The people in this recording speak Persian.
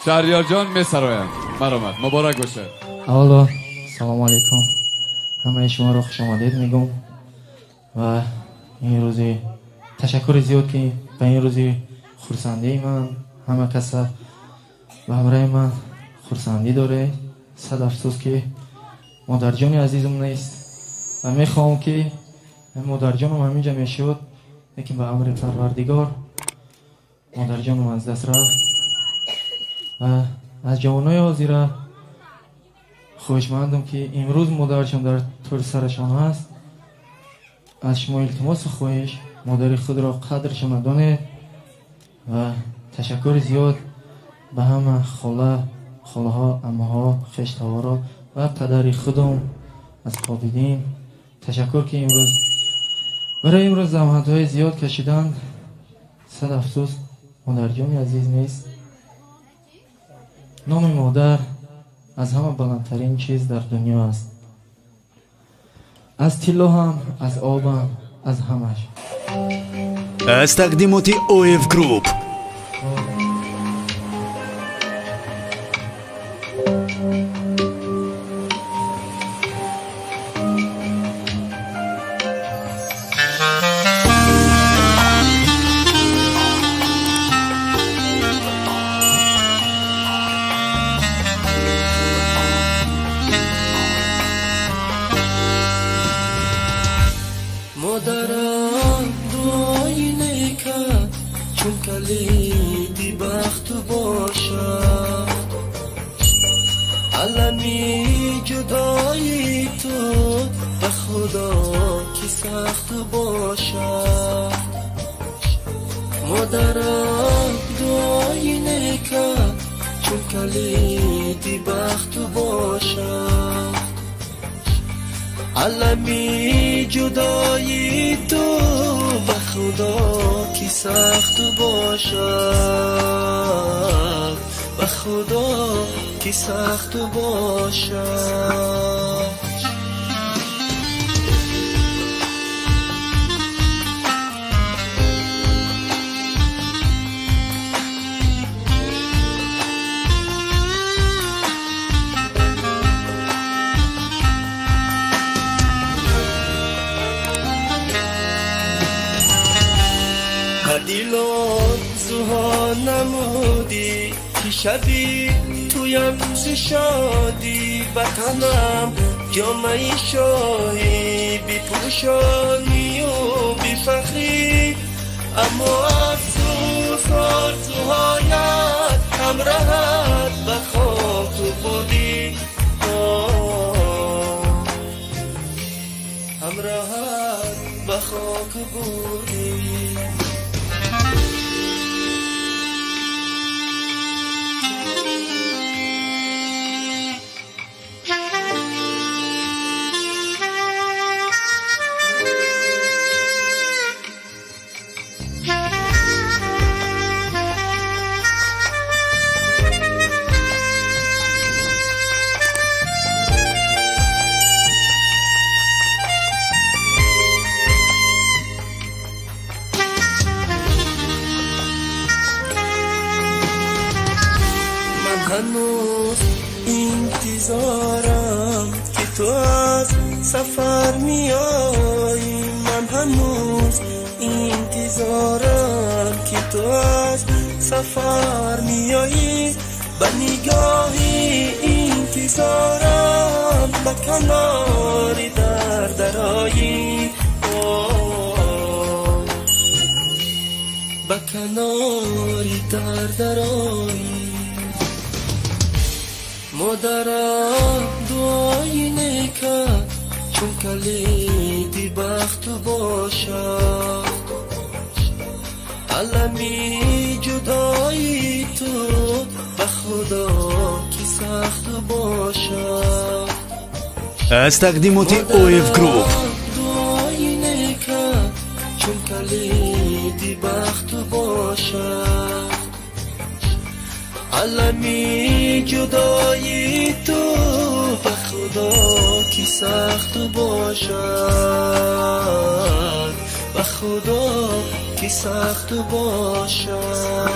شهریار جان میسرایم. مرحمت مبارک باشه. اولا سلام علیکم، همه شما رو خوش آمدید میگم و این روزی تشکر زیاد که به این روزی خورسندی من همه کس و برای من خورسندی داره. صد افسوس که مادر جان عزیزم نیست و میخوام که مادر جانم همینجا میشد، لیکن به امر پروردگار مادر جانم از دست رفت و از جوانای حاضر خوشمندم که امروز مادرشان در طور سرشان هست. از شما التماس خواهش مادر خود را قدرشان دانید و تشکر زیاد به همه خاله ها، عمه ها، خشتوارا و پدر خودم از خوابیدین تشکر که برای امروز زحمت های زیاد کشیدن. صد افسوس مادر جان عزیز نیست. نام مادر از همه بلندترین چیز در دنیا است، از طلا هم، از آب هم، از همش. از تقدیمات OF گروپ. مادرم دعایی نکرد چون کلیدی بخت باشد، علمی جدایی تو به خدا که سخت باشد. مادرم دعایی نکرد چون کلیدی بخت باشد، علمی جدایی تو به خدا کی سخت باشد، به خدا کی سخت باشد. دیلون زها نمودی که شبی تویم ز شادی، وطنم جامعه شاهی بی پوشانی و بی فخری، اما افسوس آرزوهایت همراهت به خاک بودی، همراهت به خاک بودی. هنوز انتظارم که تو از سفر میایی، من هنوز انتظارم که تو از سفر میایی، به نگاهی انتظارم به کناری درایی، به کناری درایی. مادرم دعایی نکرد چون کلیدی بخت باشد، علمی جدایی تو به خدا کی سخت باشد. از تقدیمات OF گروپ. دعایی نکرد چون کلیدی بخت باشد، علمی جدایی تو به خدا کی سخت باشد، به خدا کی سخت باشد.